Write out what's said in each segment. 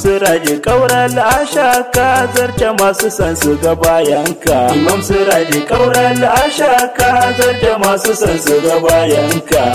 Siraji Kaura Asha ka zarce masu san su ga bayanka. Imam Siraji Kaura Asha ka zarce masu san su ga bayanka.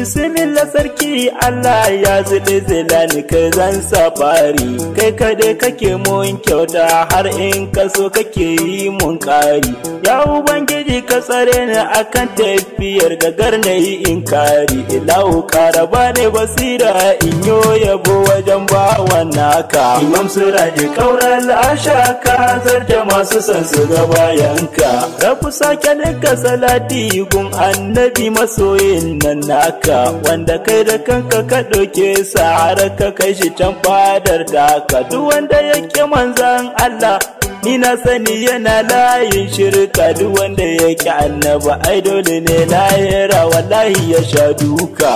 Bismillah sarki Allah ya zile zilani kai zan safari, kai kade kake mun kyauta har in kaso kake yi mun kari. Ya Ubangiji ka tsare ni akan tafiyar gagar na yi inkari, ilahu karaba ne basira in yo yabo wajen bawan naka. Imam Siraji Kaura Asha ka zarce masu san su ga bayanka. Rabu sake nika salati gun annabi masoyin nan naka, wanda kai da kanka ka ɗauke sa har ka kai shi can fadar taka. Duk wanda yake manzan Allah ni na sani yana layin shirka, duk wanda yake annaba ai dole ne lahira wallahi ya sha duka.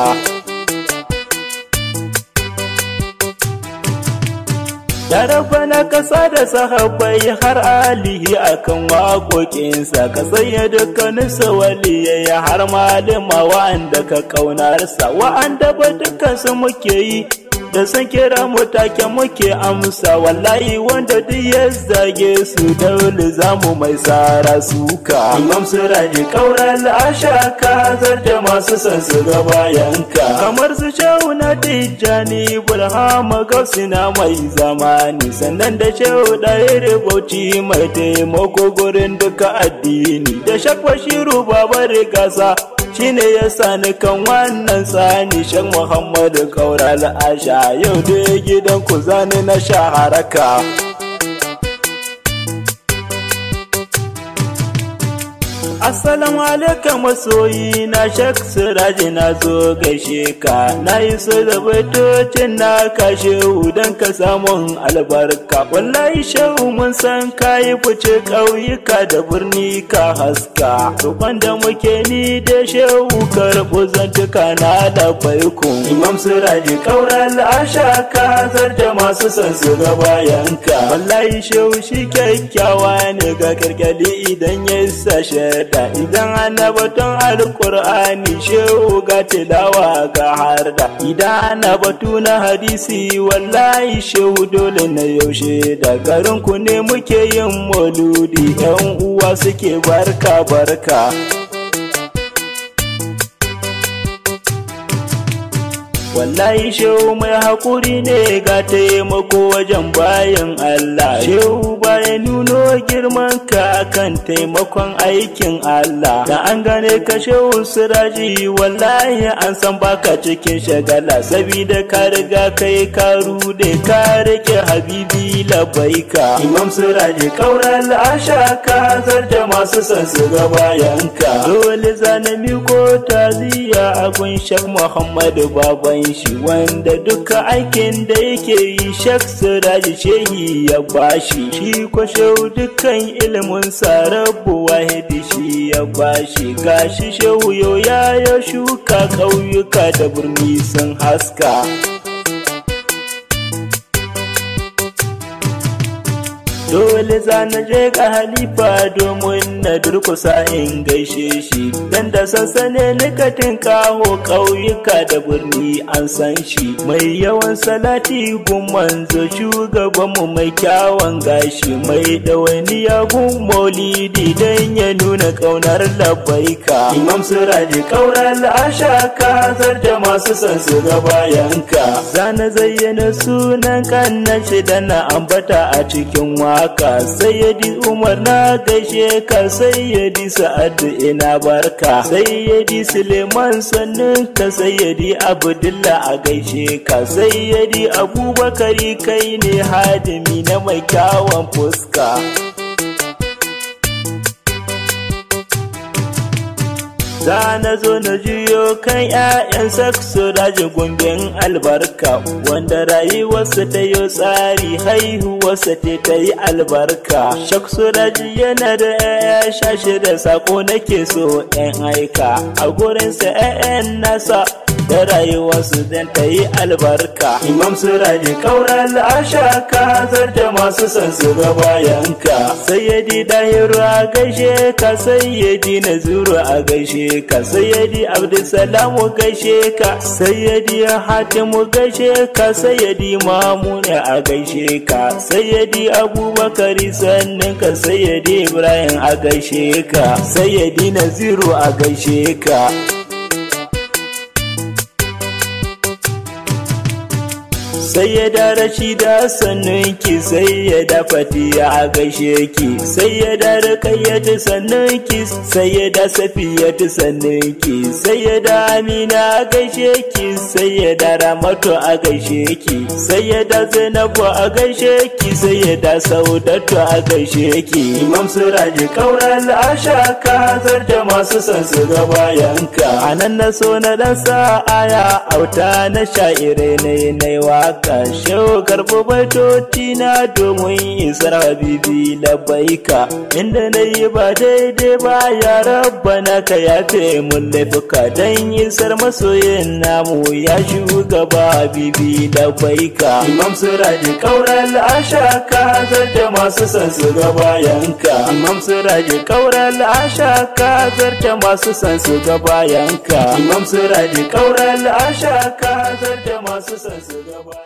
Ya Rabbana ka sada sahabbai har alihi akan waƙoƙinsa, ka sanya dukkaninsa waliyai har malama wa'anda ka ƙaunarsa, wa'anda ba dukkansu muke yi da san kira mu take muke amsa. Wallahi wanda duk ya zage su dole zamu mai sara suka. Imam Siraji Kaura Asha ka zarce masu san su ga bayanka, kamar su Shehu na Tijjani Burhama Gausina mai zamani, sannan da Shehu Ɗahir Bauchi mai taimako gurin duka addini, da Shak Bashiru Babar Gasa shine ya sani kan wannan tsani. Shan Muhammadu Kaura Asha yau da gidan ku zani na shaharaka. Assalamu alaikum masoyi na Shak Siraji na zo gaishe ka, na yi so da baitocin na kashe don ka samun albarka. Wallahi shehu mun san ka yi fice ƙauyuka da birni ka haska, roƙon da muke ni da shehu karɓo zantuka na labbaikun. Imam Siraji Kaura Asha ka zarce masu san su ga bayanka. Wallahi shehu shi kyakkyawa ne ga kirkali idan ya sa shaida, idan ana batun alkur'ani shehu ga tilawa ga harda, idan ana batu na hadisi wallahi shehu dole na yaushe da garin ku ne muke yin mauludi, yan uwa suke barka barka. Wallahi shehu mai haƙuri ne ga taimako wajen bayan Allah, shehu baya nuno girman ka akan taimakon aikin Allah. Da an gane ka Shehu Siraji wallahi an san baka cikin shagala, sabida ka riga kai ka rude ka rike habibi labbaika. Imam Siraji Kaura Asha ka zarce masu san su ga bayanka. Dole zana miko taziya a gun Shak Muhammadu baban shi, wanda duka aikin da yake yi Shak Siraji shehi ya bashi. Shi ko shehu dukkan ilimin sa Rabbu wahidi shi ya bashi. Gashi shehu yau ya shuka ƙauyuka da birni sun haska. Dole zana je ga halifa domin na durkusa in gaishe shi, dan da sansane nikatin kawo ƙauyuka da birni an san shi. Mai yawan salati gun manzo shugabanmu mai kyawun gashi, mai ɗawainiya gun maulidi dan ya nuna ƙaunar labbaika. Imam Siraji Kaura Asha ka zarce masu san su ga bayanka. Zana zayyana sunan kannan shi da na ambata a cikin waka. Sayyidi Umar na gaishe ka, Sayyidi Sa'adu ina barka, Sayyidi Suleiman sannin ka, Sayyidi Abdullah a gaishe ka, Sayyidi Abubakari kai ne hadimi na mai kyawun fuska. Za na zo na juyo kan 'ya'yan Shak Siraji gumbin albarka, wanda rayuwarsa ta yi tsari haihuwarsa ta yi albarka. Shak Siraji yana da 'ya'ya 16, sako nake so 'yan aika a gurinsa 'ya'yan nasa da rayuwarsu dan ta yi albarka. Imam Siraji Kauran Ashaka zarta masu son su ga bayanka. Sayyidi Dahiru a gaishe ka, Sayyidi Nazuru a gaishe ka, Sayyidi Abdulsalamu gaishe ka, Sayyidi Hatimu gaishe ka, Sayyidi Mamuna a gaishe ka, Sayyidi Abubakar sannan ka, Sayyidi Ibrahim a gaishe ka, Sayyidi Naziru a gaishe ka. Sayyida Rashida sannunki, Sayyida Fatiya a gaishe ki, Sayyida Ruqayyatu sannunki, Sayyida Safiyatu sannunki, Sayyida Amina a gaishe ki, Sayyida Ramatu a gaishe ki, Sayyida Zainabu a gaishe ki, Sayyida Saudatu a gaishe ki. Imam Siraji Kauran Ashaka zarta masu son su ga bayanka. Anan na so na dan sa aya auta na sha'irai na waka. Shehu karɓo baitoci na domin isar habibi labbaika. Inda na yi ba daidai ba ya rabbana ka yafe mun laifuka, dan isar masoyin namu ya shugaba habibi labbaika. Imam Siraji Kauran Ashaka zarta masu son su ga bayanka. Imam Siraji Kauran Ashaka zarta masu son su ga bayanka. Imam Siraji Kauran Ashaka zarta masu son su ga bayanka.